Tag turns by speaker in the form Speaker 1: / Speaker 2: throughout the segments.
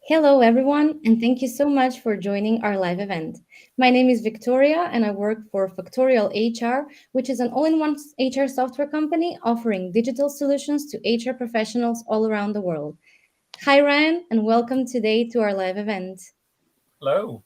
Speaker 1: Hello, everyone, and thank you so much for joining our live event. My name is Victoria, and I work for Factorial HR, which is an all in one HR software company offering digital solutions to HR professionals all around the world. Hi, Ryan, and welcome today to our live event.
Speaker 2: Hello.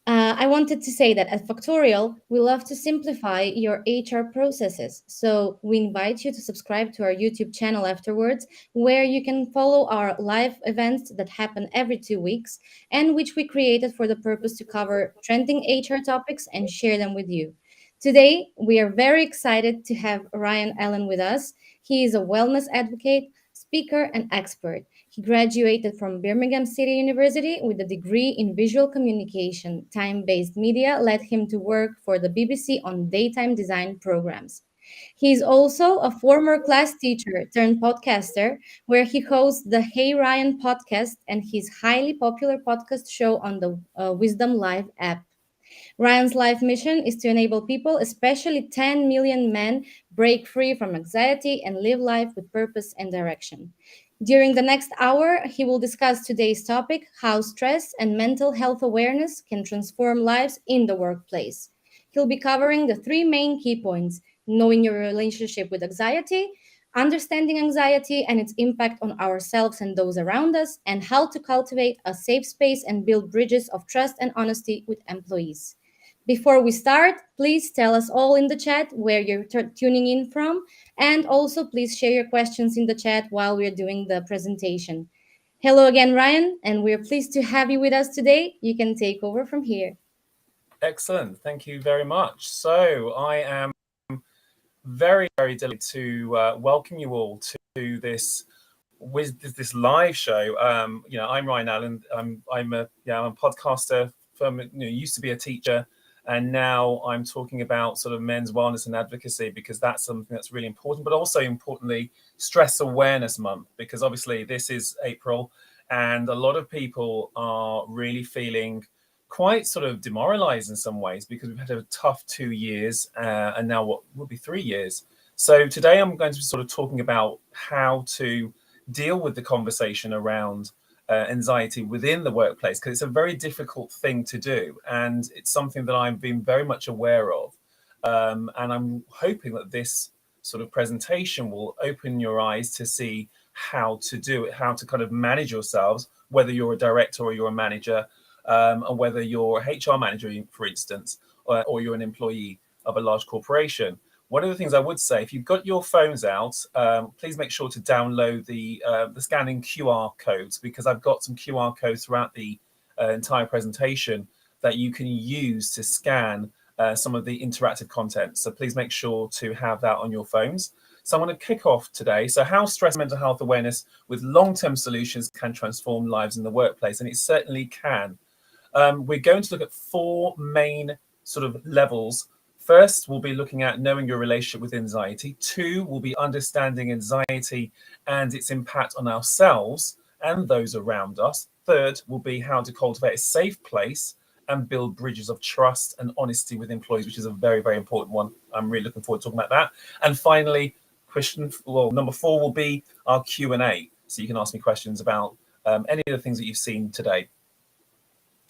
Speaker 1: I wanted to say that at Factorial, we love to simplify your HR processes. So we invite you to subscribe to our YouTube channel afterwards, where you can follow our live events that happen every 2 weeks and which we created for the purpose to cover trending HR topics and share them with you. Today, we are very excited to have Ryan Allen with us. He is a wellness advocate, speaker, and expert. He graduated from Birmingham City University with a degree in visual communication. Time based media led him to work for the BBC on daytime design programs. He is also a former class teacher turned podcaster, where he hosts the Hey Ryan podcast and his highly popular podcast show on the Wisdom Live app. Ryan's life mission is to enable people, especially 10 million men, break free from anxiety and live life with purpose and direction. During the next hour, he will discuss today's topic: how stress and mental health awareness can transform lives in the workplace. He'll be covering the three main key points: knowing your relationship with anxiety, understanding anxiety and its impact on ourselves and those around us, and how to cultivate a safe space and build bridges of trust and honesty with employees. Before we start, please tell us all in the chat where you're tuning in from, and also please share your questions in the chat while we're doing the presentation. Hello again, Ryan, and we're pleased to have you with us today. You can take over from here.
Speaker 2: Excellent. Thank you very much. So I am very, very delighted to welcome you all to this live show. I'm Ryan Allen. I'm a podcaster from used to be a teacher, and now I'm talking about sort of men's wellness and advocacy because that's something that's really important. But also importantly, Stress Awareness Month, because obviously this is April, and a lot of people are really feeling quite sort of demoralized in some ways because we've had a tough 2 years and now what will be 3 years. So today I'm going to be sort of talking about how to deal with the conversation around anxiety within the workplace, because it's a very difficult thing to do and it's something that I've been very much aware of. And I'm hoping that this sort of presentation will open your eyes to see how to do it, how to kind of manage yourselves, whether you're a director or you're a manager, and whether you're a HR manager, for instance, or you're an employee of a large corporation. One of the things I would say, if you've got your phones out, please make sure to download the scanning QR codes, because I've got some QR codes throughout the entire presentation that you can use to scan some of the interactive content. So please make sure to have that on your phones. So I'm going to kick off today. So how stress and mental health awareness with long-term solutions can transform lives in the workplace, and it certainly can. We're going to look at four main sort of levels. First, we'll be looking at knowing your relationship with anxiety. Two, we'll be understanding anxiety and its impact on ourselves and those around us. Third, will be how to cultivate a safe place and build bridges of trust and honesty with employees, which is a very, very important one. I'm really looking forward to talking about that. And finally, number four will be our Q&A. So you can ask me questions about any of the things that you've seen today.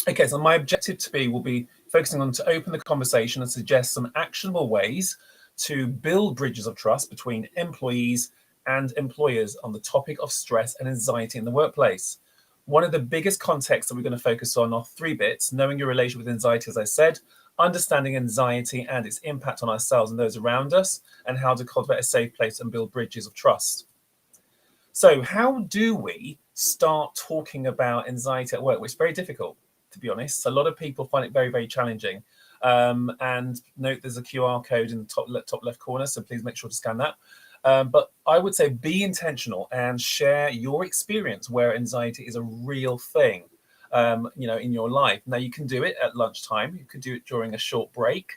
Speaker 2: Okay, so my objective will be focusing on to open the conversation and suggest some actionable ways to build bridges of trust between employees and employers on the topic of stress and anxiety in the workplace. One of the biggest contexts that we're going to focus on are three bits: knowing your relation with anxiety, as I said, understanding anxiety and its impact on ourselves and those around us, and how to cultivate a safe place and build bridges of trust. So how do we start talking about anxiety at work? Well, it's very difficult, to be honest. A lot of people find it very, very challenging. And note there's a QR code in the top left corner, so please make sure to scan that. But I would say be intentional and share your experience where anxiety is a real thing, in your life. Now, you can do it at lunchtime. You could do it during a short break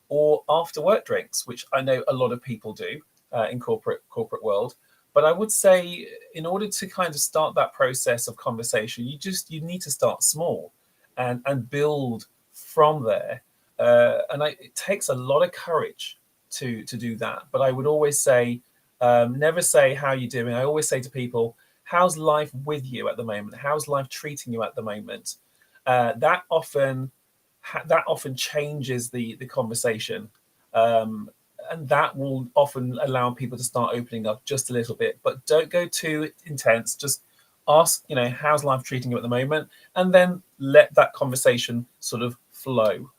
Speaker 2: or after work drinks, which I know a lot of people do in corporate world. But I would say in order to kind of start that process of conversation, you need to start small and build from there. It takes a lot of courage to do that. But I would always say, never say how you're doing. I always say to people, how's life with you at the moment? How's life treating you at the moment? That often changes the conversation, and that will often allow people to start opening up just a little bit. But don't go too intense. Just ask, how's life treating you at the moment, and then let that conversation sort of flow.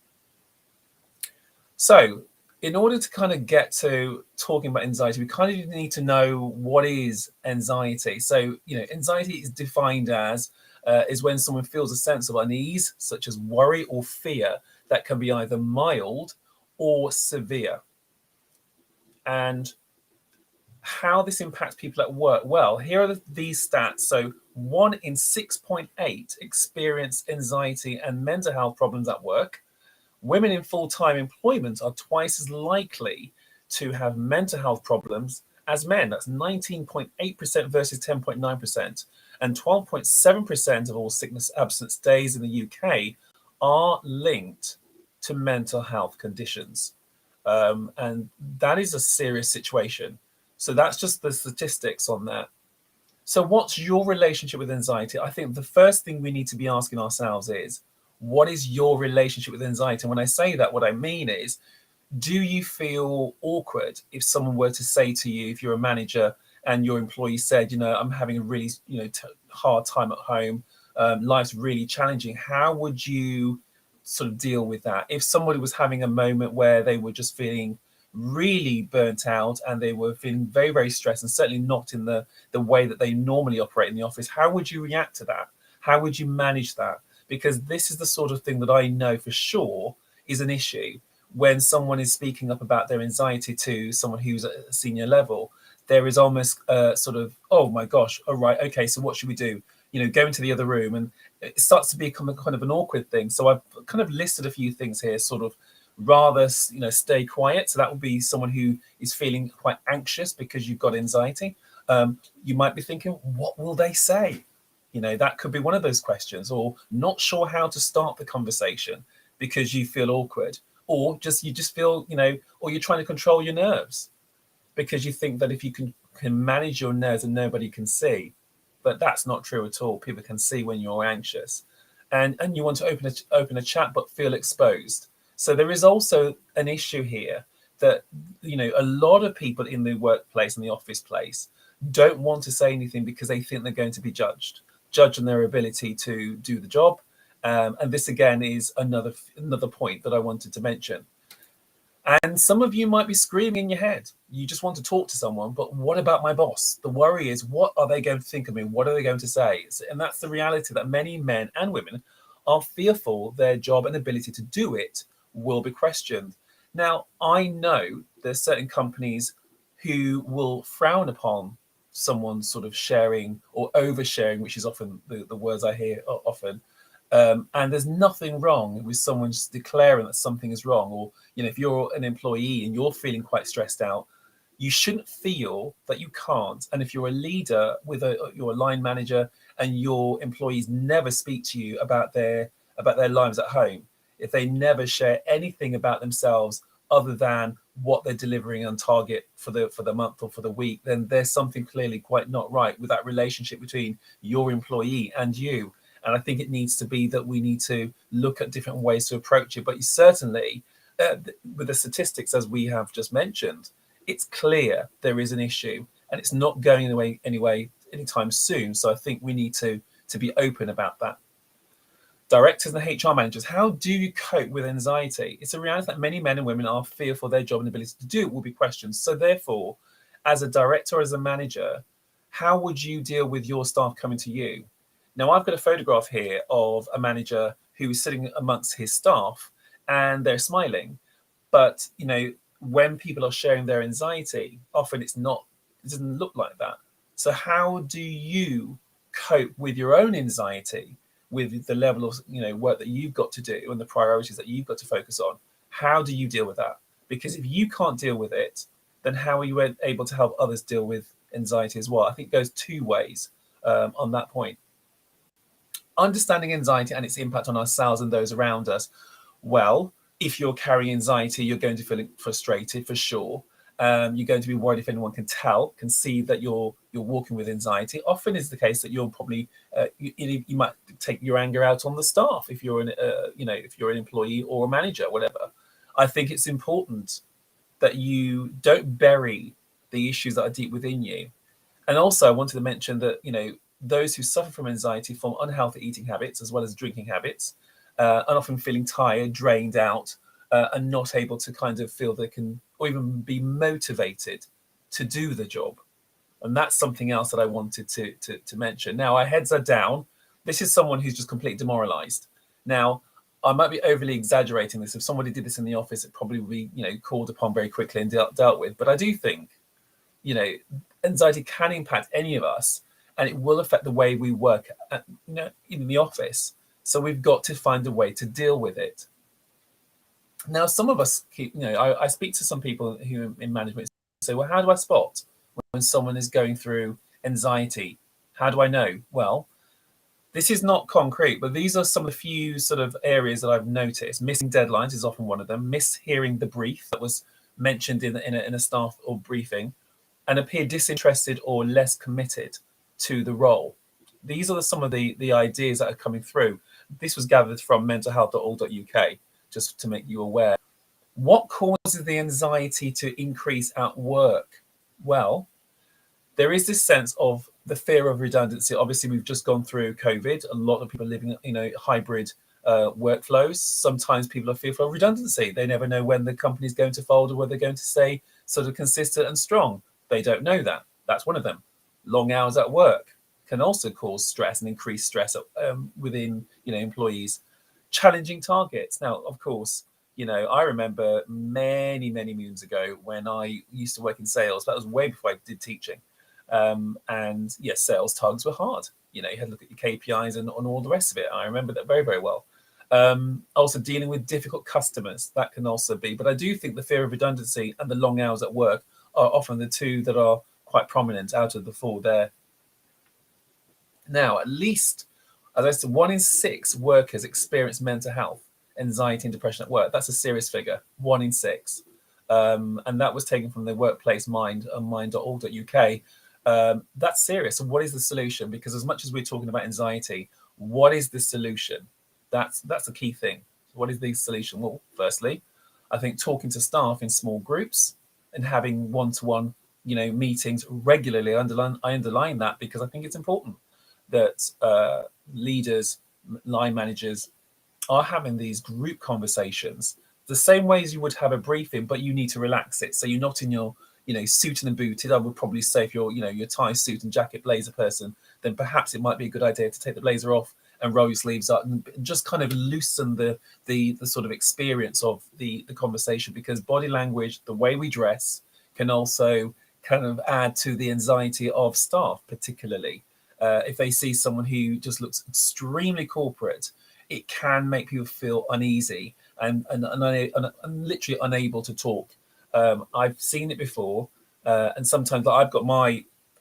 Speaker 2: So, in order to kind of get to talking about anxiety, we kind of need to know what is anxiety. So, anxiety is defined as is when someone feels a sense of unease, such as worry or fear, that can be either mild or severe. And how this impacts people at work? Well, here are these stats. So, 1 in 6.8 experience anxiety and mental health problems at work. Women in full-time employment are twice as likely to have mental health problems as men. That's 19.8% versus 10.9%. And 12.7% of all sickness absence days in the UK are linked to mental health conditions. And that is a serious situation. So that's just the statistics on that. So what's your relationship with anxiety? I think the first thing we need to be asking ourselves is, what is your relationship with anxiety? And when I say that, what I mean is, do you feel awkward if someone were to say to you, if you're a manager and your employee said, I'm having a really, hard time at home, life's really challenging. How would you sort of deal with that? If somebody was having a moment where they were just feeling really burnt out and they were feeling very, very stressed, and certainly not in the way that they normally operate in the office, how would you react to that? How would you manage that? Because this is the sort of thing that I know for sure is an issue. When someone is speaking up about their anxiety to someone who's at a senior level, there is almost sort of, oh my gosh, all right, okay, so what should we do? Go into the other room, and it starts to become a kind of an awkward thing. So I've kind of listed a few things here, sort of rather, stay quiet. So that would be someone who is feeling quite anxious because you've got anxiety. You might be thinking, what will they say? That could be one of those questions, or not sure how to start the conversation because you feel awkward, or you just feel, or you're trying to control your nerves because you think that if you can manage your nerves and nobody can see. But that's not true at all. People can see when you're anxious, and you want to open a chat but feel exposed. So there is also an issue here that a lot of people in the workplace and the office place don't want to say anything because they think they're going to be judged on their ability to do the job. And this again is another point that I wanted to mention. And some of you might be screaming in your head. You just want to talk to someone, but what about my boss? The worry is, what are they going to think of me? What are they going to say? And that's the reality, that many men and women are fearful their job and ability to do it will be questioned. Now, I know there's certain companies who will frown upon someone sort of sharing or oversharing, which is often the words I hear often. And there's nothing wrong with someone just declaring that something is wrong. Or, if you're an employee and you're feeling quite stressed out, you shouldn't feel that you can't. And if you're a leader you're a line manager and your employees never speak to you about their lives at home, if they never share anything about themselves other than what they're delivering on target for the month or for the week, then there's something clearly quite not right with that relationship between your employee and you. And I think it needs to be that we need to look at different ways to approach it. But you certainly, with the statistics, as we have just mentioned, it's clear there is an issue, and it's not going away anyway anytime soon. So I think we need to be open about that. Directors and HR managers, how do you cope with anxiety? It's a reality that many men and women are fearful their job and ability to do it will be questioned. So therefore, as a director or as a manager, how would you deal with your staff coming to you? Now, I've got a photograph here of a manager who is sitting amongst his staff and they're smiling. But, when people are sharing their anxiety, often it doesn't look like that. So how do you cope with your own anxiety, with the level of work that you've got to do and the priorities that you've got to focus on? How do you deal with that? Because if you can't deal with it, then how are you able to help others deal with anxiety as well? I think it goes two ways on that point. Understanding anxiety and its impact on ourselves and those around us. Well, if you're carrying anxiety, you're going to feel frustrated for sure. You're going to be worried if anyone can see that you're walking with anxiety. Often is the case that you'll probably you might take your anger out on the staff if you're if you're an employee or a manager, whatever. I think it's important that you don't bury the issues that are deep within you. And also, I wanted to mention that those who suffer from anxiety form unhealthy eating habits as well as drinking habits, and often feeling tired, drained out, and not able to kind of feel they can or even be motivated to do the job. And that's something else that I wanted to mention. Now, our heads are down. This is someone who's just completely demoralized. Now, I might be overly exaggerating this. If somebody did this in the office, it probably would be called upon very quickly and dealt with. But I do think anxiety can impact any of us, and it will affect the way we work in the office. So we've got to find a way to deal with it. Now, some of us I speak to some people who in management say, well, how do I spot when someone is going through anxiety? How do I know? Well, this is not concrete, but these are some of the few sort of areas that I've noticed. Missing deadlines is often one of them. Mishearing the brief that was mentioned in a staff or briefing, and appear disinterested or less committed to the role. These are some of the ideas that are coming through. This was gathered from mentalhealth.org.uk, just to make you aware. What causes the anxiety to increase at work? Well, there is this sense of the fear of redundancy. Obviously, we've just gone through COVID. A lot of people are living, hybrid workflows. Sometimes people are fearful of redundancy. They never know when the company is going to fold or whether they're going to stay sort of consistent and strong. They don't know that. That's one of them. Long hours at work can also cause stress and increase stress within employees. Challenging targets. Now, of course, I remember many moons ago when I used to work in sales. That was way before I did teaching. And yes, sales targets were hard. You had to look at your KPIs and all the rest of it. I remember that very, very well. Also dealing with difficult customers, that can also be. But I do think the fear of redundancy and the long hours at work are often the two that are quite prominent out of the four there. Now, at least, as I said, 1 in 6 workers experience mental health, anxiety and depression at work. That's a serious figure, 1 in 6. And that was taken from the Workplace Mind, mind.org.uk. That's serious. So what is the solution? Because as much as we're talking about anxiety, what is the solution? That's the key thing. What is the solution? Well, firstly, I think talking to staff in small groups and having one-to-one, meetings regularly. I underline that because I think it's important that leaders, line managers are having these group conversations the same way as you would have a briefing, but you need to relax it. So you're not in your, suited and booted. I would probably say if you're, your tie, suit and jacket blazer person, then perhaps it might be a good idea to take the blazer off and roll your sleeves up and just kind of loosen the sort of experience of the conversation, because body language, the way we dress, can also kind of add to the anxiety of staff, particularly if they see someone who just looks extremely corporate. It can make people feel uneasy and literally unable to talk. I've seen it before, and sometimes I've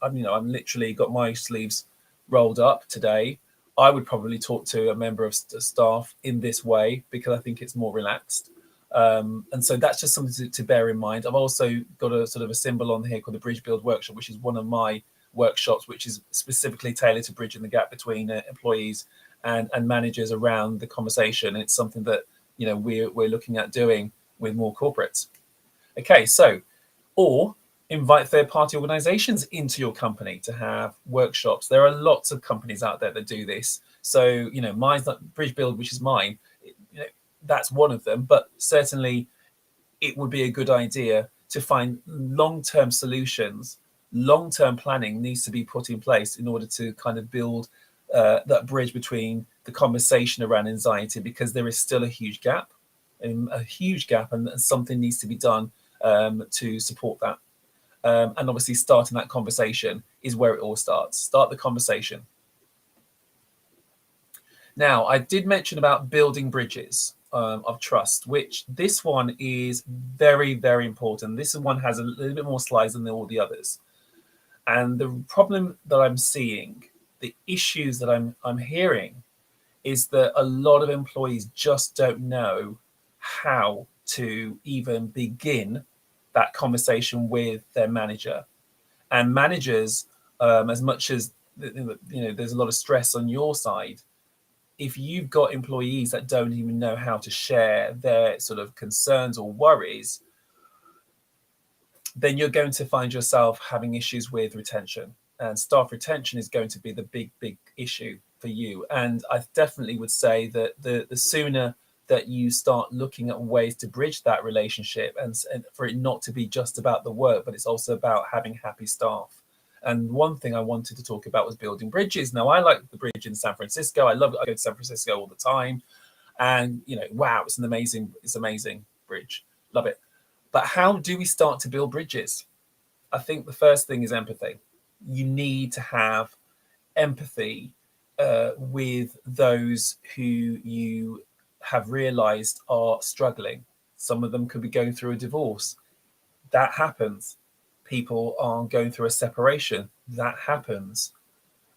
Speaker 2: literally got my sleeves rolled up today. I would probably talk to a member of staff in this way because I think it's more relaxed. And so that's just something to bear in mind. I've also got a sort of a symbol on here called the Bridge Build Workshop, which is one of my workshops, which is specifically tailored to bridging the gap between employees and managers around the conversation. And it's something that we're looking at doing with more corporates. Okay, so or invite third-party organizations into your company to have workshops. There are lots of companies out there that do this. So mine's not Bridge Build, which is mine. That's one of them, but certainly it would be a good idea to find long-term solutions. Long-term planning needs to be put in place in order to kind of build that bridge between the conversation around anxiety, because there is still a huge gap, and something needs to be done to support that. And obviously starting that conversation is where it all starts. Start the conversation. Now, I did mention about building bridges of trust, which this one is very, very important. This one has a little bit more slides than all the others. And the problem that I'm seeing, the issues that I'm hearing, is that a lot of employees just don't know how to even begin that conversation with their manager. And managers, as much as there's a lot of stress on your side, if you've got employees that don't even know how to share their sort of concerns or worries, then you're going to find yourself having issues with retention. And staff retention is going to be the big issue for you. And I definitely would say that the sooner that you start looking at ways to bridge that relationship, and for it not to be just about the work, but it's also about having happy staff. And one thing I wanted to talk about was building bridges. Now, I like the bridge in San Francisco. I love it. I go to San Francisco all the time. And, wow, it's amazing bridge. Love it. But how do we start to build bridges? I think the first thing is empathy. You need to have empathy with those who you have realized are struggling. Some of them could be going through a divorce. That happens. People are going through a separation. That happens.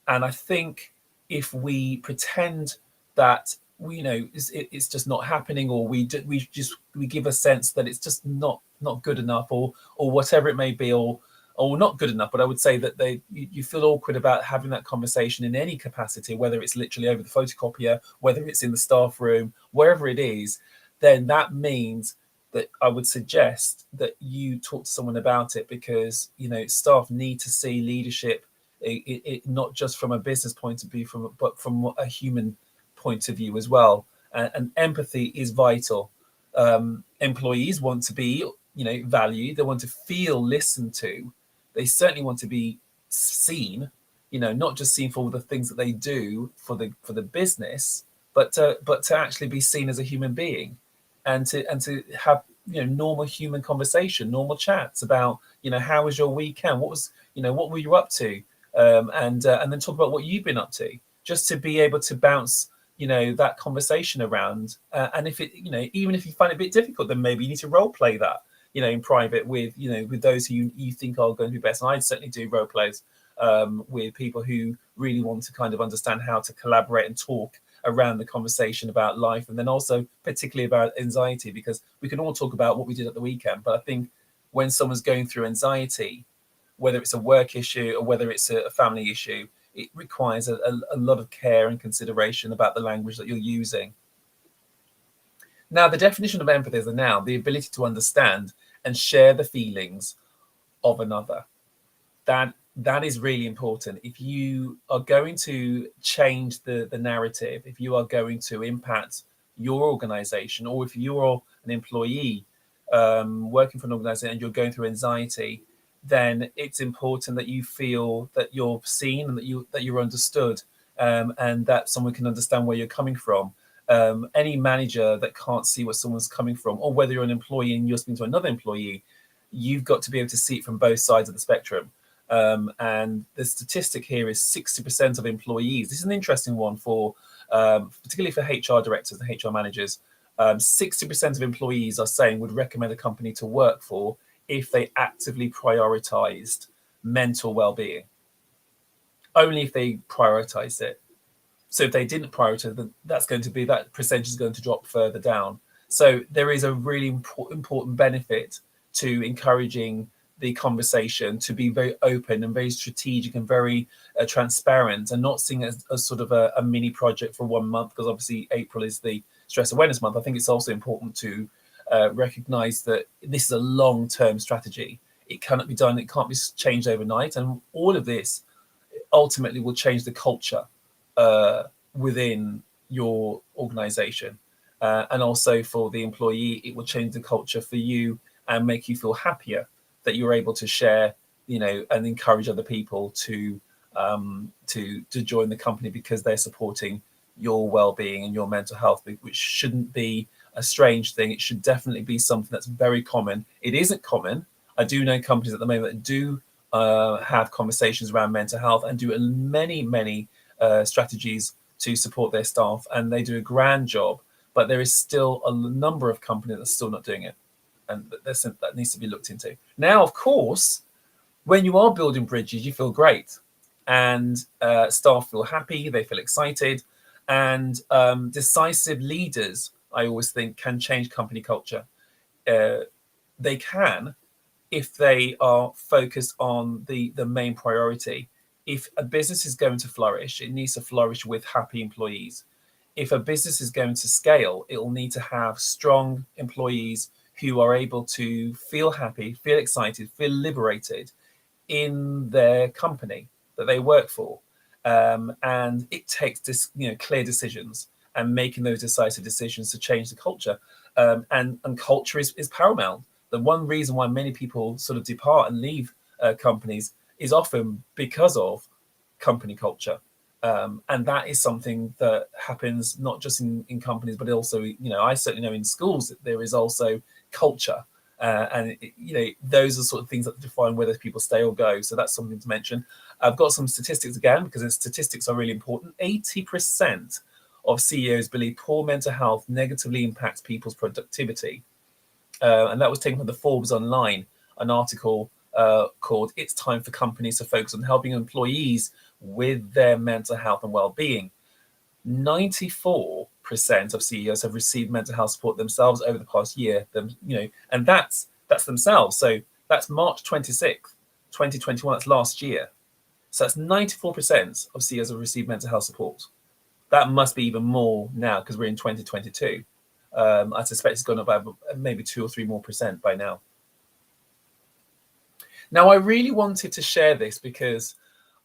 Speaker 2: And I think if we pretend that it's just not happening, or we give a sense that it's just not good enough, or whatever it may be, or not good enough. But I would say that you feel awkward about having that conversation in any capacity, whether it's literally over the photocopier, whether it's in the staff room, wherever it is, then that means that I would suggest that you talk to someone about it, because staff need to see leadership, it not just from a business point of view, but from a human point of view as well. And empathy is vital. Employees want to be valued. They want to feel listened to. They certainly want to be seen, not just seen for the things that they do for the business, but to actually be seen as a human being, and to have normal human conversation, normal chats about how was your weekend, what were you up to, and then talk about what you've been up to, just to be able to bounce that conversation around. And if it even if you find it a bit difficult, then maybe you need to role play that in private with with those who you think are going to be best. And I certainly do role plays with people who really want to kind of understand how to collaborate and talk around the conversation about life, and then also particularly about anxiety, because we can all talk about what we did at the weekend, but I think when someone's going through anxiety, whether it's a work issue or whether it's a family issue, it requires a lot of care and consideration about the language that you're using. Now, the definition of empathy is now the ability to understand and share the feelings of another. That is really important. If you are going to change the narrative, if you are going to impact your organization, or if you're an employee working for an organization and you're going through anxiety, then it's important that you feel that you're seen and that you're understood, and that someone can understand where you're coming from. Any manager that can't see where someone's coming from, or whether you're an employee and you're speaking to another employee, you've got to be able to see it from both sides of the spectrum. And the statistic here is 60% of employees. This is an interesting one for particularly for HR directors and HR managers. 60% of employees are saying would recommend a company to work for if they actively prioritized mental well-being. Only if they prioritized it. So if they didn't prioritize, then that percentage is going to drop further down. So there is a really important benefit to encouraging the conversation to be very open and very strategic and very transparent, and not seeing it as sort of a mini project for 1 month, because obviously April is the stress awareness month. I think it's also important to recognize that this is a long-term strategy. It cannot be done. It can't be changed overnight. And all of this ultimately will change the culture within your organization. And also for the employee, it will change the culture for you and make you feel happier that you're able to share, and encourage other people to join the company because they're supporting your well-being and your mental health, which shouldn't be a strange thing. It should definitely be something that's very common. It isn't common. I do know companies at the moment that do have conversations around mental health and do many strategies to support their staff, and they do a grand job. But there is still a number of companies that are still not doing it, and that needs to be looked into. Now, of course, when you are building bridges, you feel great, and staff feel happy, they feel excited, and decisive leaders, I always think, can change company culture. They can, if they are focused on the main priority. If a business is going to flourish, it needs to flourish with happy employees. If a business is going to scale, it will need to have strong employees who are able to feel happy, feel excited, feel liberated in their company that they work for. And it takes clear decisions and making those decisive decisions to change the culture. And culture is paramount. The one reason why many people sort of depart and leave companies is often because of company culture. And that is something that happens not just in companies, but also, I certainly know in schools that there is also culture. And those are sort of things that define whether people stay or go. So that's something to mention. I've got some statistics again, because the statistics are really important. 80% of CEOs believe poor mental health negatively impacts people's productivity. And that was taken from the Forbes Online, an article called "It's Time for Companies to Focus on Helping Employees with Their Mental Health and Well-Being." 94% of CEOs have received mental health support themselves over the past year. And that's themselves. So that's March 26th, 2021. That's last year. So that's 94% of CEOs have received mental health support. That must be even more now, because we're in 2022. I suspect it's gone up by maybe 2 or 3 more percent by now. Now, I really wanted to share this because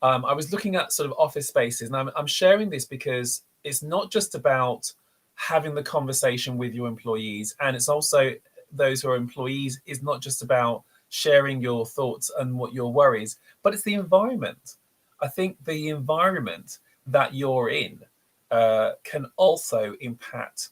Speaker 2: I was looking at sort of office spaces, and I'm sharing this because it's not just about having the conversation with your employees, and it's also those who are employees, is not just about sharing your thoughts and what your worries, but it's the environment. I think the environment that you're in can also impact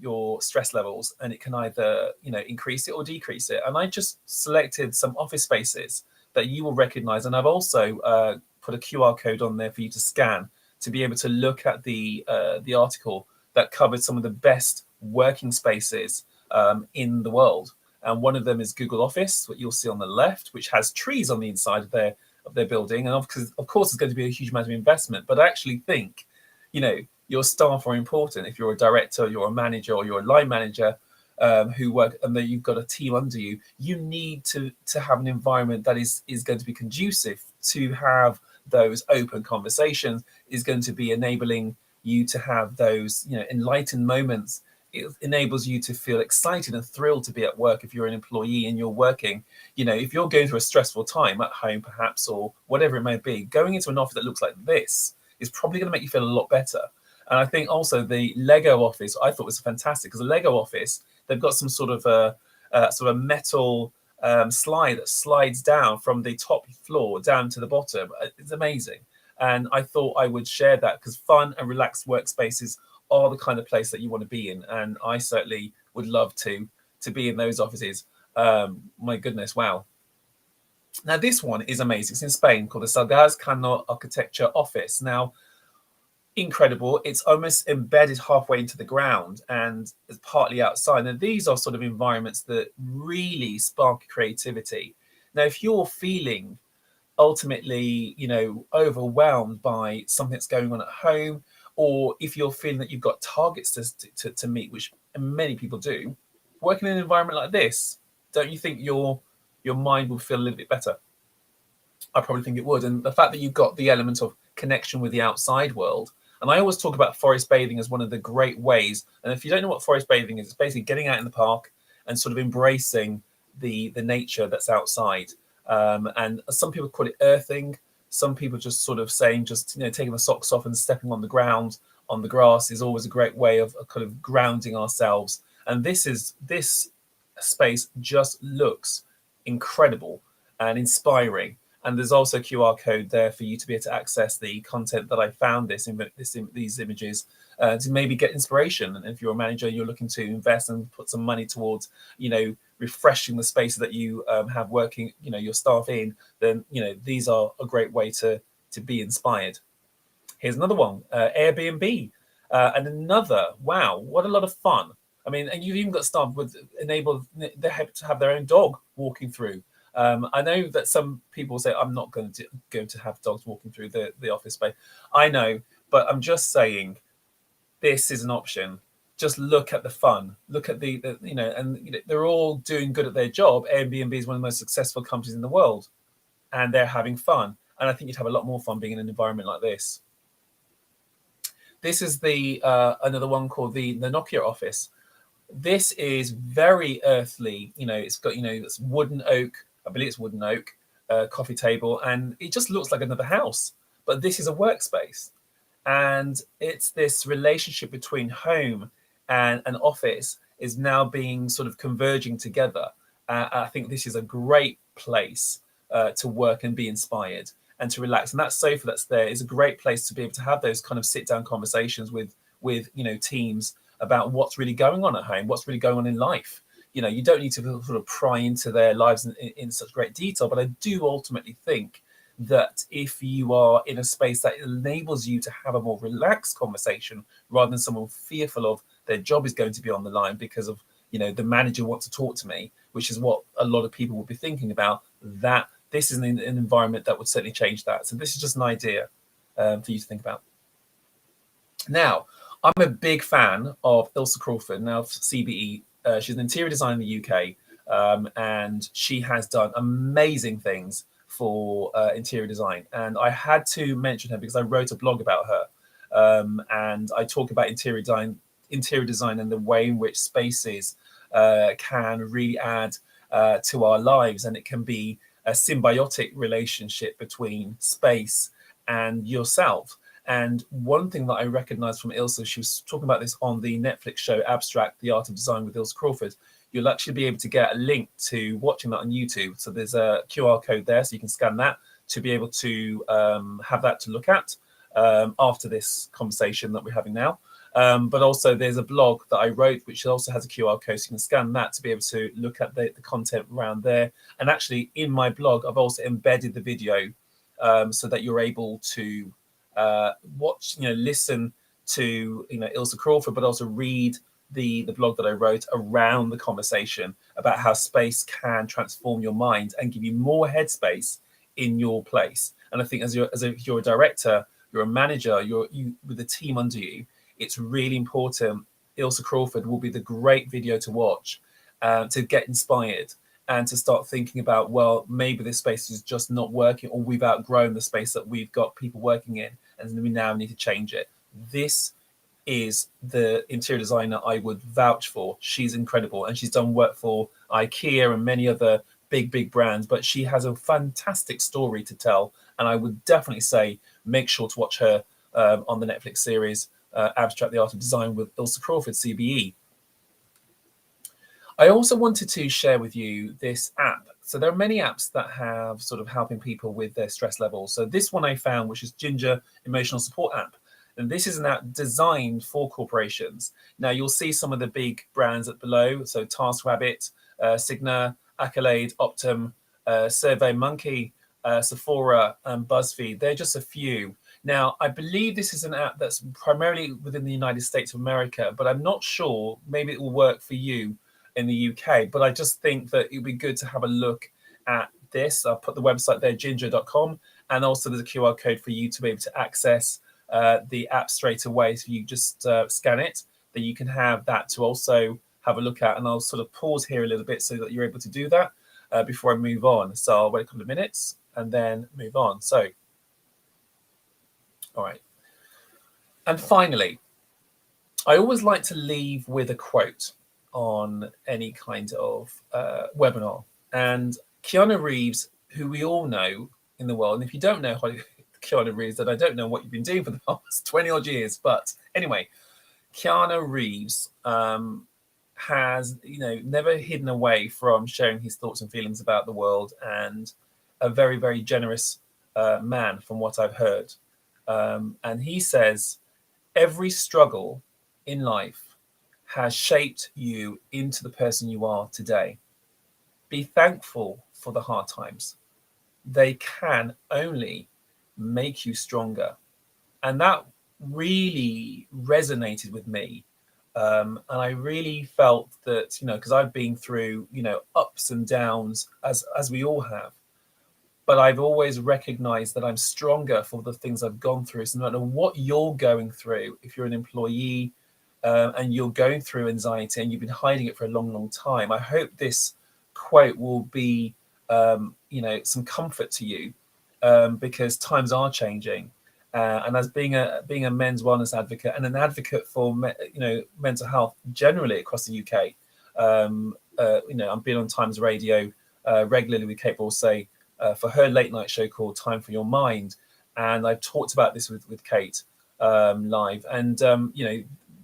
Speaker 2: your stress levels, and it can either increase it or decrease it. And I just selected some office spaces that you will recognize, and I've also put a QR code on there for you to scan to be able to look at the article that covered some of the best working spaces in the world. And one of them is Google Office, what you'll see on the left, which has trees on the inside of their building. And of course, it's going to be a huge amount of investment. But I actually think, your staff are important. If you're a director, you're a manager, or you're a line manager who work, and then you've got a team under you, you need to have an environment that is going to be conducive to have those open conversations, is going to be enabling you to have those enlightened moments. It enables you to feel excited and thrilled to be at work if you're an employee and you're working. If you're going through a stressful time at home, perhaps, or whatever it may be, going into an office that looks like this is probably going to make you feel a lot better. And I think also the Lego office, I thought was fantastic, because the Lego office, they've got some sort of a metal slide that slides down from the top floor down to the bottom. It's amazing. And I thought I would share that, because fun and relaxed workspaces are the kind of place that you want to be in. And I certainly would love to be in those offices. My goodness, wow. Now, this one is amazing. It's in Spain, called the Sagaz Cano Architecture Office. Now, incredible. It's almost embedded halfway into the ground and is partly outside. And these are sort of environments that really spark creativity. Now, if you're feeling ultimately, overwhelmed by something that's going on at home, or if you're feeling that you've got targets to meet, which many people do, working in an environment like this, don't you think your mind will feel a little bit better? I probably think it would. And the fact that you've got the element of connection with the outside world, and I always talk about forest bathing as one of the great ways. And if you don't know what forest bathing is, it's basically getting out in the park and sort of embracing the nature that's outside. And some people call it earthing. Some people just sort of saying, taking the socks off and stepping on the ground, on the grass, is always a great way of kind of grounding ourselves. And this space just looks incredible and inspiring. And there's also a QR code there for you to be able to access the content that I found these images to maybe get inspiration. And if you're a manager, you're looking to invest and put some money towards, refreshing the spaces that you have working, your staff in, then, these are a great way to be inspired. Here's another one, Airbnb. And another, wow, what a lot of fun. I mean, and you've even got staff they have to have their own dog walking through. I know that some people say, I'm not going to have dogs walking through the office space. I know, but I'm just saying, this is an option. just look at the fun, look at the and they're all doing good at their job. Airbnb is one of the most successful companies in the world, and they're having fun. And I think you'd have a lot more fun being in an environment like this. This is the another one called the Nokia office. This is very earthly. It's got it's wooden oak. I believe it's wooden oak coffee table, and it just looks like another house. But this is a workspace, and it's this relationship between home and an office is now being sort of converging together. I think this is a great place to work and be inspired and to relax. And that sofa that's there is a great place to be able to have those kind of sit down conversations with teams about what's really going on at home, what's really going on in life. You don't need to sort of pry into their lives in such great detail, but I do ultimately think that if you are in a space that enables you to have a more relaxed conversation rather than someone fearful of their job is going to be on the line because of the manager wants to talk to me, which is what a lot of people will be thinking about, that this is an environment that would certainly change that. So this is just an idea for you to think about. Now, I'm a big fan of Ilse Crawford, now CBE. She's an interior designer in the UK, and she has done amazing things for interior design. And I had to mention her because I wrote a blog about her, and I talk about interior design and the way in which spaces can really add to our lives, and it can be a symbiotic relationship between space and yourself. And one thing that I recognized from Ilse, she was talking about this on the Netflix show Abstract, The Art of Design with Ilse Crawford. You'll actually be able to get a link to watching that on YouTube. So there's a QR code there, so you can scan that to be able to have that to look at after this conversation that we're having now. But also there's a blog that I wrote, which also has a QR code, so you can scan that to be able to look at the content around there. And actually in my blog, I've also embedded the video so that you're able to watch, listen to, Ilse Crawford, but also read the blog that I wrote around the conversation about how space can transform your mind and give you more headspace in your place. And I think if you're a director, you're a manager, you with a team under you, it's really important. Ilse Crawford will be the great video to watch to get inspired and to start thinking about, well, maybe this space is just not working, or we've outgrown the space that we've got people working in, and we now need to change it. This is the interior designer I would vouch for. She's incredible, and she's done work for IKEA and many other big brands, but she has a fantastic story to tell, and I would definitely say make sure to watch her on the Netflix series Abstract, The Art of Design with Ilse Crawford, CBE. I also wanted to share with you this app. So there are many apps that have sort of helping people with their stress levels. So this one I found, which is Ginger Emotional Support App. And this is an app designed for corporations. Now you'll see some of the big brands at below. So TaskRabbit, Cigna, Accolade, Optum, SurveyMonkey, Sephora, and BuzzFeed. They're just a few. Now, I believe this is an app that's primarily within the United States of America, but I'm not sure. Maybe it will work for you in the UK. But I just think that it would be good to have a look at this. I'll put the website there, ginger.com, and also there's a QR code for you to be able to access the app straight away. So you just scan it, then you can have that to also have a look at. And I'll sort of pause here a little bit so that you're able to do that before I move on. So I'll wait a couple of minutes and then move on. So, all right. And finally, I always like to leave with a quote on any kind of webinar. And Keanu Reeves, who we all know in the world, and if you don't know Keanu Reeves, then I don't know what you've been doing for the past 20 odd years. But anyway, Keanu Reeves has, never hidden away from sharing his thoughts and feelings about the world, and a very, very generous man from what I've heard. And he says, every struggle in life has shaped you into the person you are today. Be thankful for the hard times. They can only make you stronger. And that really resonated with me. And I really felt that, because I've been through, ups and downs as we all have. But I've always recognized that I'm stronger for the things I've gone through. So no matter what you're going through, if you're an employee, and you're going through anxiety and you've been hiding it for a long, long time, I hope this quote will be, some comfort to you, because times are changing. And as being a men's wellness advocate and an advocate for mental health generally across the UK, I've been on Times Radio regularly with Kate Borsay for her late night show called Time for Your Mind, and I've talked about this with Kate live, and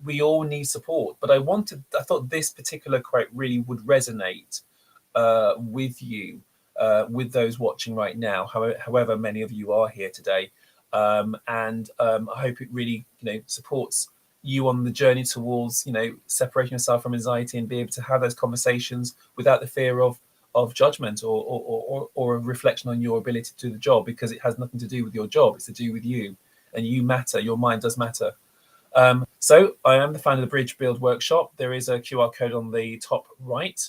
Speaker 2: we all need support. But I thought this particular quote really would resonate with you, with those watching right now, however many of you are here today. And I hope it really, supports you on the journey towards, separating yourself from anxiety and be able to have those conversations without the fear of judgment or a reflection on your ability to do the job, because it has nothing to do with your job. It's to do with you, and you matter. Your mind does matter. So I am the founder of the Bridge Build Workshop. There is a QR code on the top right.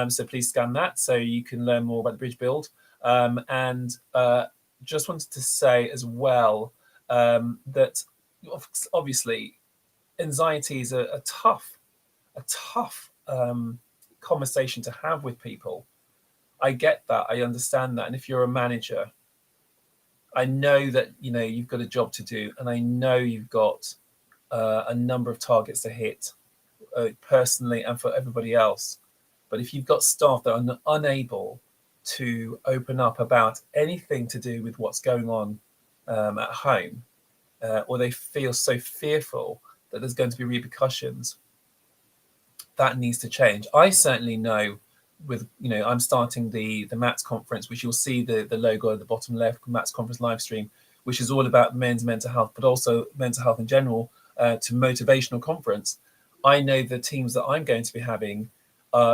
Speaker 2: So please scan that so you can learn more about the Bridge Build. And just wanted to say as well that obviously anxiety is a tough conversation to have with people. I get that. I understand that. And if you're a manager, I know that you've got a job to do, and I know you've got a number of targets to hit, personally and for everybody else. But if you've got staff that are unable to open up about anything to do with what's going on at home, or they feel so fearful that there's going to be repercussions, that needs to change. I certainly know I'm starting the MATS conference, which you'll see the logo at the bottom left, MATS conference live stream, which is all about men's mental health, but also mental health in general, to motivational conference. I know the teams that I'm going to be having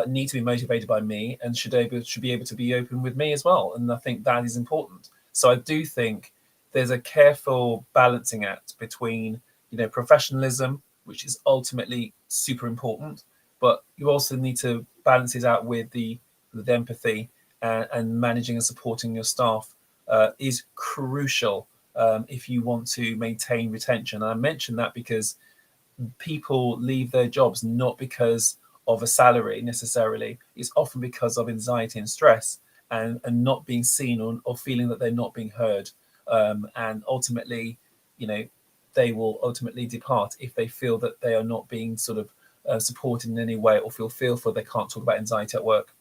Speaker 2: need to be motivated by me and should be able to be open with me as well. And I think that is important. So I do think there's a careful balancing act between, professionalism, which is ultimately super important, but you also need to balance it out with the empathy, and managing and supporting your staff is crucial if you want to maintain retention. And I mention that because people leave their jobs not because of a salary necessarily. It's often because of anxiety and stress, and not being seen, or feeling that they're not being heard. And ultimately, they will ultimately depart if they feel that they are not being sort of supported in any way, or feel fearful they can't talk about anxiety at work.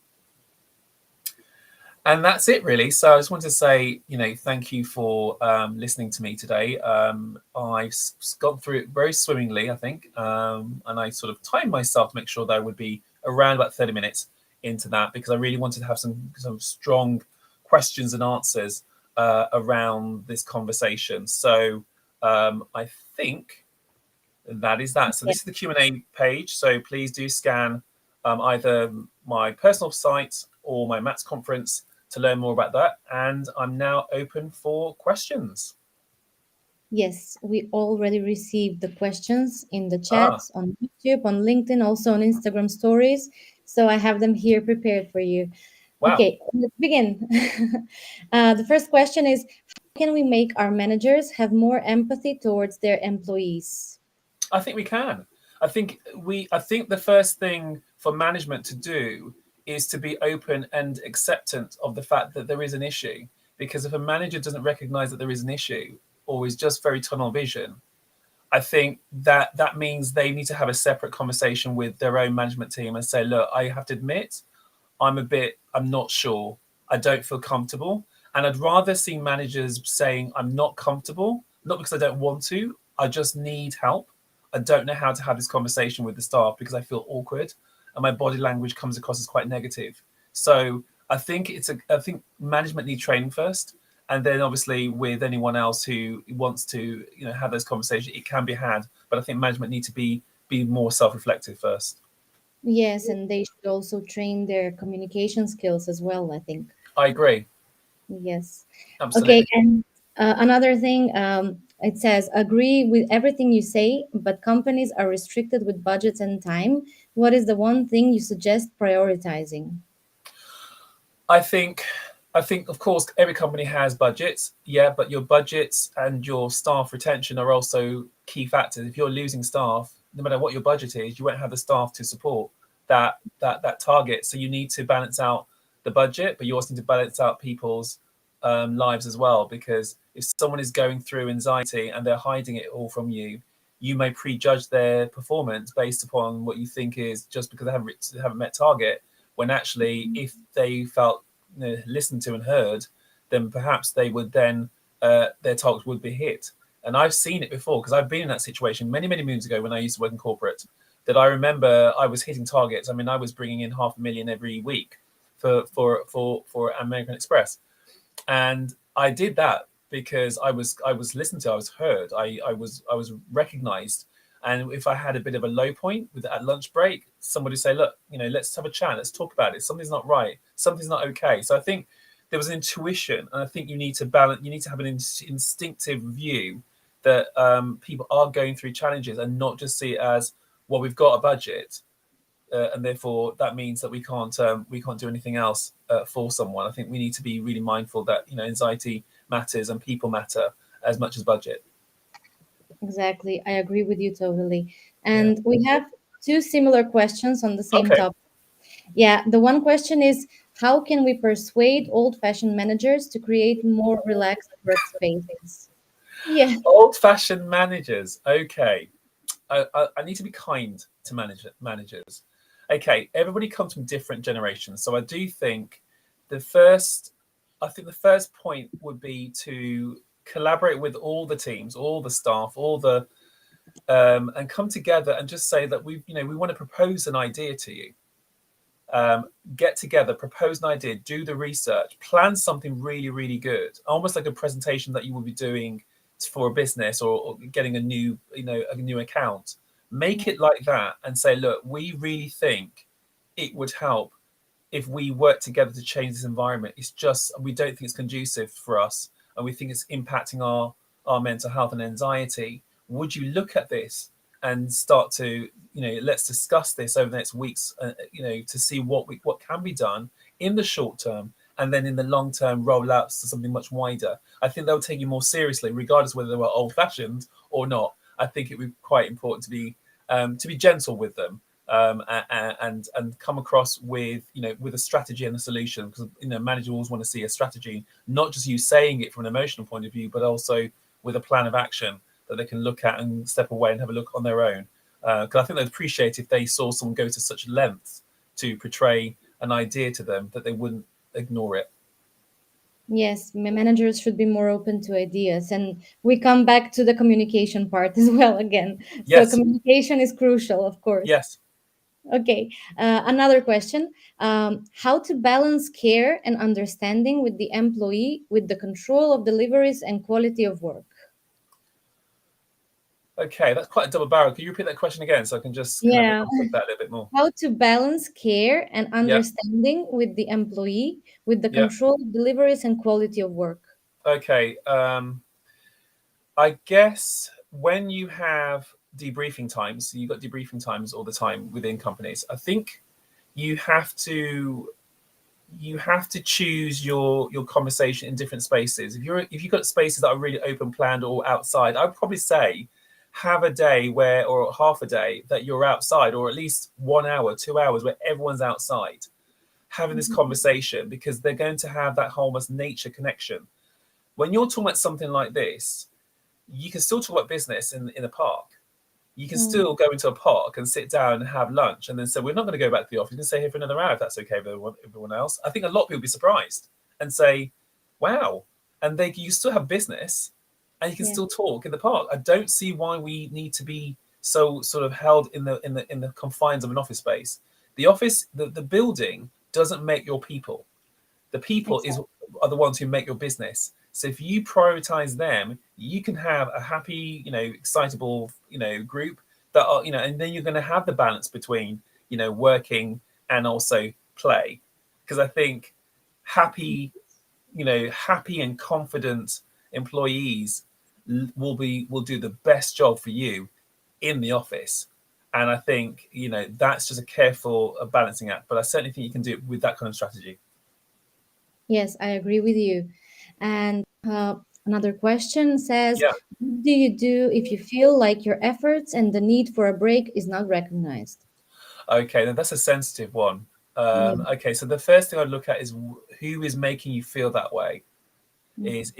Speaker 2: And that's it, really. So I just wanted to say, thank you for listening to me today. I've gone through it very swimmingly, I think, and I sort of timed myself to make sure that I would be around about 30 minutes into that, because I really wanted to have some strong questions and answers around this conversation. So I think that is that. So this is the Q&A page. So please do scan either my personal site or my MATS conference to learn more about that. And I'm now open for questions.
Speaker 1: Yes, we already received the questions in the chat, on YouTube, on LinkedIn, also on Instagram stories. So I have them here prepared for you.
Speaker 2: Wow.
Speaker 1: Okay, let's begin. The first question is, how can we make our managers have more empathy towards their employees?
Speaker 2: I think we can. I think the first thing for management to do is to be open and acceptant of the fact that there is an issue. Because if a manager doesn't recognize that there is an issue, or is just very tunnel vision, I think that means they need to have a separate conversation with their own management team and say, look, I have to admit, I'm not sure. I don't feel comfortable. And I'd rather see managers saying, I'm not comfortable, not because I don't want to, I just need help. I don't know how to have this conversation with the staff because I feel awkward and my body language comes across as quite negative. So I think management need training first. And then obviously with anyone else who wants to, have those conversations, it can be had. But I think management need to be more self-reflective first.
Speaker 1: Yes, and they should also train their communication skills as well, I think.
Speaker 2: I agree.
Speaker 1: Yes.
Speaker 2: Absolutely.
Speaker 1: Okay, and another thing, it says, agree with everything you say, but companies are restricted with budgets and time. What is the one thing you suggest prioritizing?
Speaker 2: I think, of course, every company has budgets, yeah, but your budgets and your staff retention are also key factors. If you're losing staff, no matter what your budget is, you won't have the staff to support that target. So you need to balance out the budget, but you also need to balance out people's lives as well. Because if someone is going through anxiety and they're hiding it all from you, you may prejudge their performance based upon what you think is just because they haven't met target. When actually, if they felt listened to and heard, then perhaps they would then their targets would be hit. And I've seen it before because I've been in that situation many, many moons ago when I used to work in corporate. That I remember I was hitting targets. I mean, I was bringing in 500,000 every week for American Express, and I did that because I was listened to, I was heard, I was recognised. And if I had a bit of a low point with at lunch break, somebody would say, "Look, let's have a chat. Let's talk about it. Something's not right. Something's not okay." So I think there was an intuition, and I think you need to balance. You need to have an instinctive view that people are going through challenges, and not just see it as, well, we've got a budget, and therefore that means that we can't do anything else for someone. I think we need to be really mindful that anxiety matters and people matter as much as budget.
Speaker 1: Exactly. I agree with you totally.
Speaker 2: Yeah.
Speaker 1: And we have two similar questions on the same
Speaker 2: Okay.
Speaker 1: topic. Yeah, the one question is, how can we persuade old-fashioned managers to create more relaxed workspaces? Yeah.
Speaker 2: Old-fashioned managers. Okay. I need to be kind to managers. Okay, everybody comes from different generations, so the first, I think the first point would be to collaborate with all the teams, all the staff, all the and come together and just say that we want to propose an idea to you. Get together, propose an idea, do the research, plan something really, really good, almost like a presentation that you will be doing for a business, or getting a new account. Make it like that and say, look, we really think it would help if we work together to change this environment. It's just we don't think it's conducive for us, and we think it's impacting our mental health and anxiety. Would you look at this and start to let's discuss this over the next weeks, to see what can be done in the short term, and then in the long term roll out to something much wider. I think they'll take you more seriously regardless whether they were old fashioned or not. I think it would be quite important to be gentle with them, and come across with a strategy and a solution, because managers always want to see a strategy, not just you saying it from an emotional point of view, but also with a plan of action that they can look at and step away and have a look on their own. Because I think they'd appreciate if they saw someone go to such lengths to portray an idea to them that they wouldn't ignore it.
Speaker 1: Yes, managers should be more open to ideas. And we come back to the communication part as well again. So
Speaker 2: Yes,
Speaker 1: communication is crucial, of course.
Speaker 2: yes.
Speaker 1: Okay, another question. How to balance care and understanding with the employee with the control of deliveries and quality of work?
Speaker 2: Okay, that's quite a double barrel. Can you repeat that question again so I can just kind of
Speaker 1: Yeah.
Speaker 2: unpick that a little bit more?
Speaker 1: How to balance care and
Speaker 2: Yeah,
Speaker 1: understanding with the employee with the
Speaker 2: yeah.
Speaker 1: control of deliveries and quality of work?
Speaker 2: Okay. I guess when you have debriefing times, so you've got debriefing times all the time within companies. I think you have to choose your conversation in different spaces. If you've got spaces that are really open planned or outside, I would probably say have a day where, or half a day that you're outside, or at least 1 hour, 2 hours where everyone's outside having this
Speaker 1: Mhm.
Speaker 2: conversation, because they're going to have that whole almost nature connection. When you're talking about something like this, you can still talk about business in a park. You can
Speaker 1: Mm,
Speaker 2: still go into a park and sit down and have lunch, and then say, we're not going to go back to the office. We can stay here for another hour if that's okay with everyone else. I think a lot of people will be surprised and say, wow. And you still have business and you can
Speaker 1: yeah,
Speaker 2: still talk in the park. I don't see why we need to be so sort of held in the confines of an office space. The building doesn't make your people. The people
Speaker 1: exactly.
Speaker 2: are the ones who make your business. So if you prioritize them, you can have a happy, excitable, group that are, and then you're going to have the balance between, working and also play. Because I think happy, happy and confident employees will do the best job for you in the office. And I think, that's just a careful balancing act. But I certainly think you can do it with that kind of strategy.
Speaker 1: Yes, I agree with you. And Another question says,
Speaker 2: Yeah.
Speaker 1: what do you do if you feel like your efforts and the need for a break is not recognized?
Speaker 2: Okay, then that's a sensitive one.
Speaker 1: Yeah.
Speaker 2: Okay, so the first thing I'd look at is who is making you feel that way is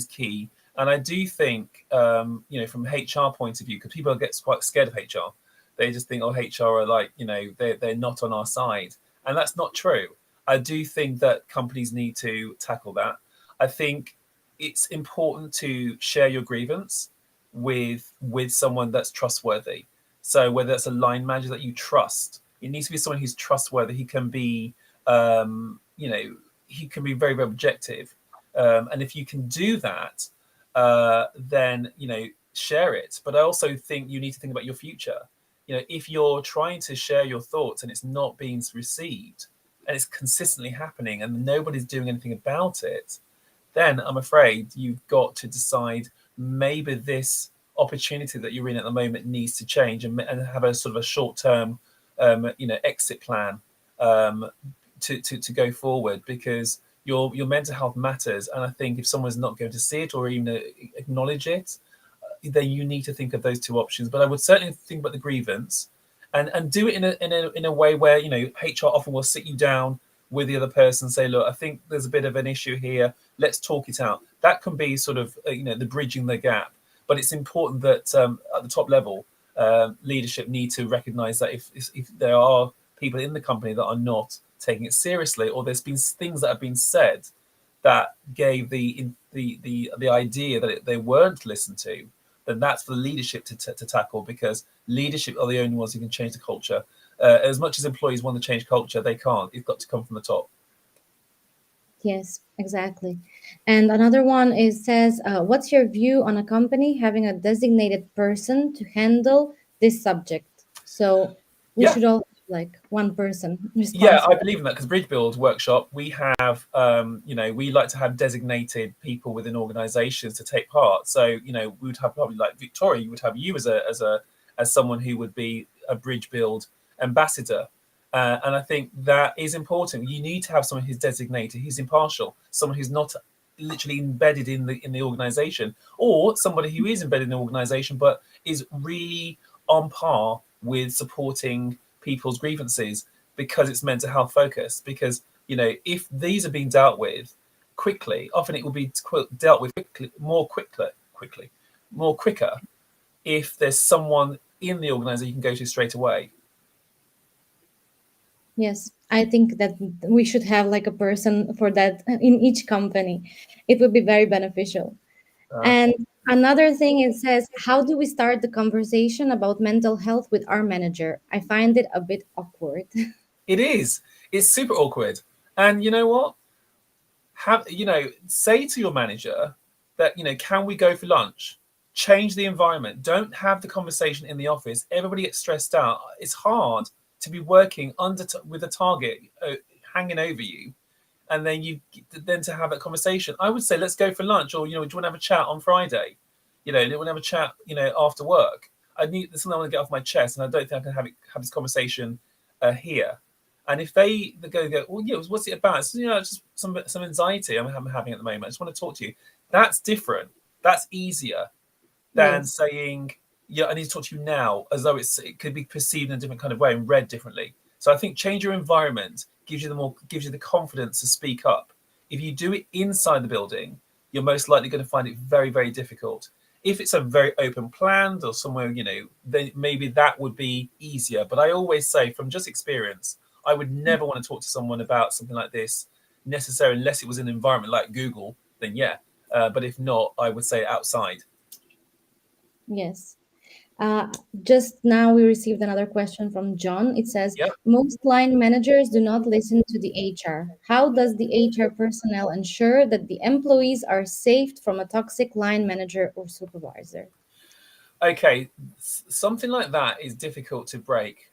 Speaker 2: key. And I do think, from HR point of view, because people get quite scared of HR, they just think, oh, HR are like, they're not on our side, and that's not true. I do think that companies need to tackle that. I think it's important to share your grievance with someone that's trustworthy. So whether that's a line manager that you trust, it needs to be someone who's trustworthy. He can be, he can be very, very objective, and if you can do that, then share it. But I also think you need to think about your future. If you're trying to share your thoughts and it's not being received, and it's consistently happening, and nobody's doing anything about it, then I'm afraid you've got to decide maybe this opportunity that you're in at the moment needs to change, and have a sort of a short term, exit plan, um, to go forward, because your mental health matters. And I think if someone's not going to see it or even acknowledge it, then you need to think of those two options. But I would certainly think about the grievance, and do it in a way where HR often will sit you down with the other person and say, look, I think there's a bit of an issue here. Let's talk it out. That can be sort of the bridging the gap. But it's important that at the top level, leadership need to recognise that if there are people in the company that are not taking it seriously, or there's been things that have been said that gave the idea that they weren't listened to, then that's for the leadership to tackle, because leadership are the only ones who can change the culture. As much as employees want to change culture, they can't. It's got to come from the top.
Speaker 1: Yes, exactly. And another one is says, what's your view on a company having a designated person to handle this subject? So we
Speaker 2: Yeah,
Speaker 1: should all have like one person
Speaker 2: yeah, I
Speaker 1: responsible.
Speaker 2: believe in that, because Bridge Build Workshop, we have, we like to have designated people within organisations to take part. So, we would have probably like Victoria, you would have you as someone who would be a Bridge Build ambassador. And I think that is important. You need to have someone who's designated, who's impartial, someone who's not literally embedded in the organisation, or somebody who is embedded in the organisation but is really on par with supporting people's grievances, because it's mental health focused. Because if these are being dealt with quickly, often it will be dealt with more quicker, if there's someone in the organisation you can go to straight away.
Speaker 1: Yes, I think that we should have like a person for that in each company. It would be very beneficial.
Speaker 2: Uh,
Speaker 1: And another thing, it says, how do we start the conversation about mental health with our manager? I find it a bit awkward.
Speaker 2: it is. It's super awkward. And you know what? Say to your manager that, can we go for lunch? Change the environment. Don't have the conversation in the office. Everybody gets stressed out. It's hard to be working with a target hanging over you, and then to have that conversation. I would say, let's go for lunch, or do you want to have a chat on Friday? Do you want to have a chat, after work? There's something I want to get off my chest, and I don't think I can have this conversation here. And if they go, well, yeah, what's it about? It's, just some anxiety I'm having at the moment. I just want to talk to you. That's different. That's easier than
Speaker 1: Yes,
Speaker 2: saying, yeah, I need to talk to you now, as though it could be perceived in a different kind of way and read differently. So I think change your environment gives you the confidence to speak up. If you do it inside the building, you're most likely going to find it very, very difficult. If it's a very open planned or somewhere, then maybe that would be easier. But I always say, from just experience, I would never want to talk to someone about something like this necessarily, unless it was an environment like Google, then yeah. But if not, I would say outside.
Speaker 1: yes. Uh, just now, we received another question from John. It says,
Speaker 2: Yeah.
Speaker 1: most line managers do not listen to the HR. How does the HR personnel ensure that the employees are saved from a toxic line manager or supervisor?
Speaker 2: Okay, something like that is difficult to break.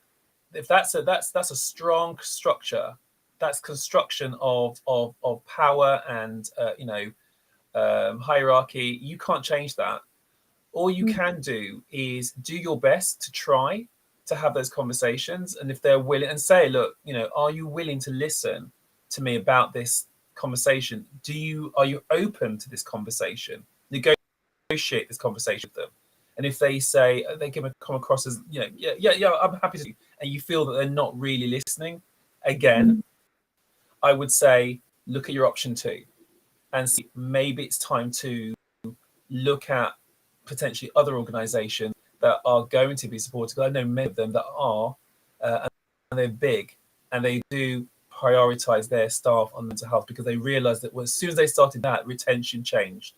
Speaker 2: If that's a strong structure, that's construction of power and hierarchy. You can't change that. All you
Speaker 1: Mm.
Speaker 2: can do is do your best to try to have those conversations, and if they're willing, and say, look, are you willing to listen to me about this conversation, are you open to this conversation? Negotiate this conversation with them. And if they say they come across as, yeah, I'm happy to, and you feel that they're not really listening, again,
Speaker 1: Mm.
Speaker 2: I would say look at your option two and see maybe it's time to look at potentially other organisations that are going to be supported. I know many of them that are, and they're big, and they do prioritise their staff on mental health because they realise that as soon as they started that, retention changed.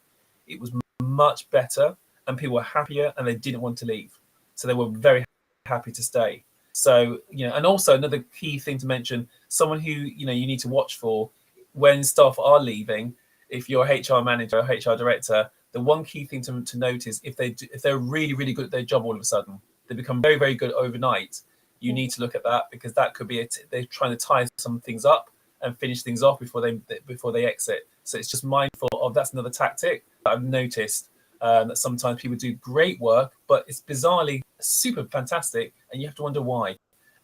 Speaker 2: It was much better, and people were happier, and they didn't want to leave, so they were very happy to stay. So and also another key thing to mention: someone who you need to watch for when staff are leaving. If you're a HR manager or HR director, the one key thing to note is if they're really really good at their job all of a sudden, they become very very good overnight. You need to look at that because that could be they're trying to tie some things up and finish things off before they exit. So it's just mindful of that's another tactic that I've noticed, that sometimes people do great work, but it's bizarrely super fantastic, and you have to wonder why.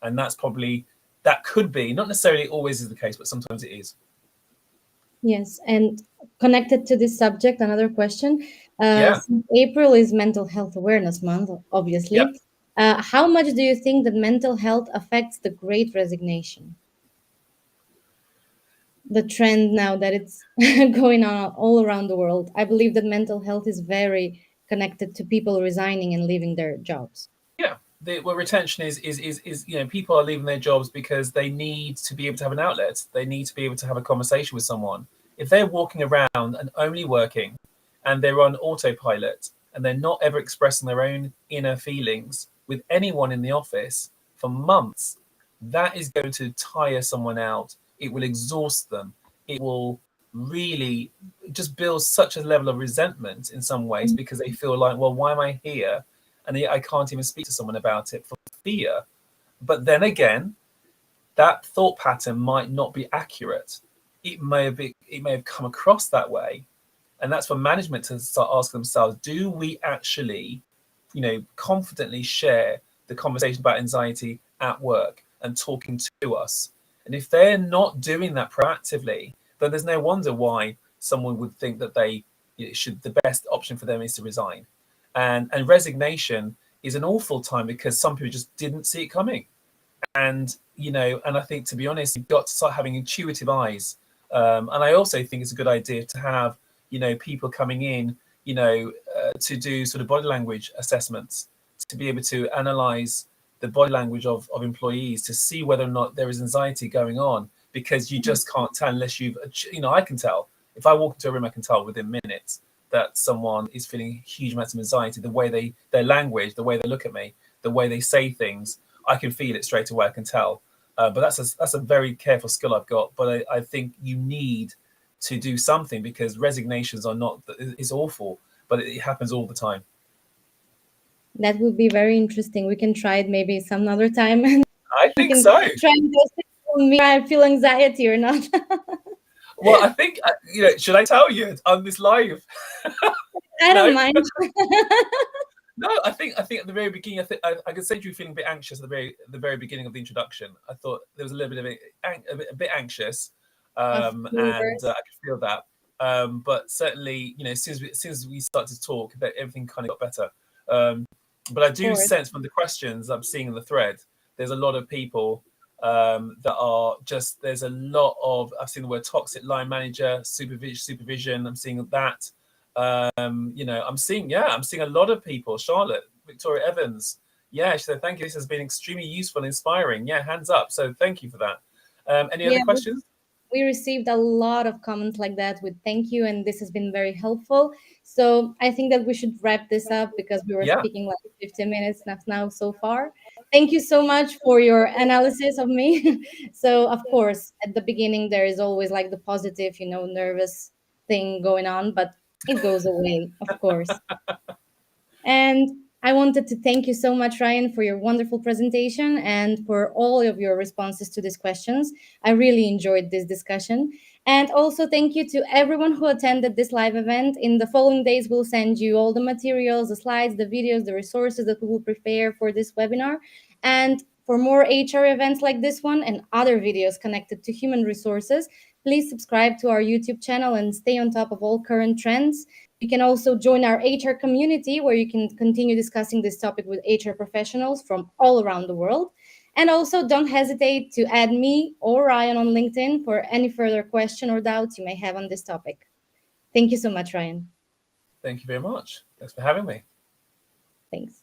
Speaker 2: And that could be not necessarily always is the case, but sometimes it is.
Speaker 1: Yes, and connected to this subject, another question.
Speaker 2: Yeah,
Speaker 1: Since April is Mental Health Awareness Month,
Speaker 2: yeah.
Speaker 1: obviously. How much do you think that mental health affects the Great Resignation? The trend now that it's going on all around the world. I believe that mental health is very connected to people resigning and leaving their jobs.
Speaker 2: Yeah, retention is people are leaving their jobs because they need to be able to have an outlet. They need to be able to have a conversation with someone. If they're walking around and only working, and they're on autopilot, and they're not ever expressing their own inner feelings with anyone in the office for months, that is going to tire someone out. It will exhaust them. It will really just build such a level of resentment in some ways because they feel like, well, why am I here? And I can't even speak to someone about it for fear. But then again, that thought pattern might not be accurate. It may have come across that way, and that's for management to start asking themselves: do we actually, confidently share the conversation about anxiety at work and talking to us? And if they're not doing that proactively, then there's no wonder why someone would think that the best option for them is to resign. And resignation is an awful time because some people just didn't see it coming. And I think, to be honest, you've got to start having intuitive eyes. And I also think it's a good idea to have people coming in to do sort of body language assessments, to be able to analyze the body language of employees to see whether or not there is anxiety going on, because you just can't tell unless I can tell. If I walk into a room, I can tell within minutes that someone is feeling huge amounts of anxiety. The way their language, the way they look at me, the way they say things, I can feel it straight away. I can tell. But that's a very careful skill I've got. But I think you need to do something, because resignations is awful, but it happens all the time.
Speaker 1: That would be very interesting. We can try it maybe some other time and
Speaker 2: I
Speaker 1: we
Speaker 2: think
Speaker 1: can
Speaker 2: so.
Speaker 1: try and test it on me. I feel anxiety or not.
Speaker 2: Well, I think should I tell you on this live?
Speaker 1: I don't
Speaker 2: No,
Speaker 1: mind.
Speaker 2: no. I think at the very beginning, I could say you feeling a bit anxious at the very beginning of the introduction. I thought there was a little bit of a bit anxious,
Speaker 1: Of
Speaker 2: and
Speaker 1: course,
Speaker 2: I could feel that. But certainly, as soon as we started to talk, that everything kind of got better. But I
Speaker 1: of
Speaker 2: do
Speaker 1: course.
Speaker 2: sense from the questions I'm seeing in the thread, there's a lot of people that are just. There's a lot of. I've seen the word toxic line manager, supervision. I'm seeing that. I'm seeing a lot of people. Charlotte, Victoria Evans. Yeah, she said, thank you. This has been extremely useful and inspiring. Yeah, hands up. So thank you for that. Any
Speaker 1: Yeah,
Speaker 2: other questions?
Speaker 1: we received a lot of comments like that with thank you, and this has been very helpful. So I think that we should wrap this up because we were
Speaker 2: Yeah.
Speaker 1: speaking like 15 minutes now so far. Thank you so much for your analysis of me. So of course, at the beginning there is always like the positive, nervous thing going on, but it goes away, of course. And I wanted to thank you so much, Ryan, for your wonderful presentation and for all of your responses to these questions. I really enjoyed this discussion. And also, thank you to everyone who attended this live event. In the following days, we'll send you all the materials, the slides, the videos, the resources that we will prepare for this webinar. And for more HR events like this one and other videos connected to human resources, Please subscribe to our YouTube channel and stay on top of all current trends. You can also join our HR community where you can continue discussing this topic with HR professionals from all around the world. And also, don't hesitate to add me or Ryan on LinkedIn for any further question or doubts you may have on this topic. Thank you so much, Ryan.
Speaker 2: Thank you very much. Thanks for having me.
Speaker 1: Thanks.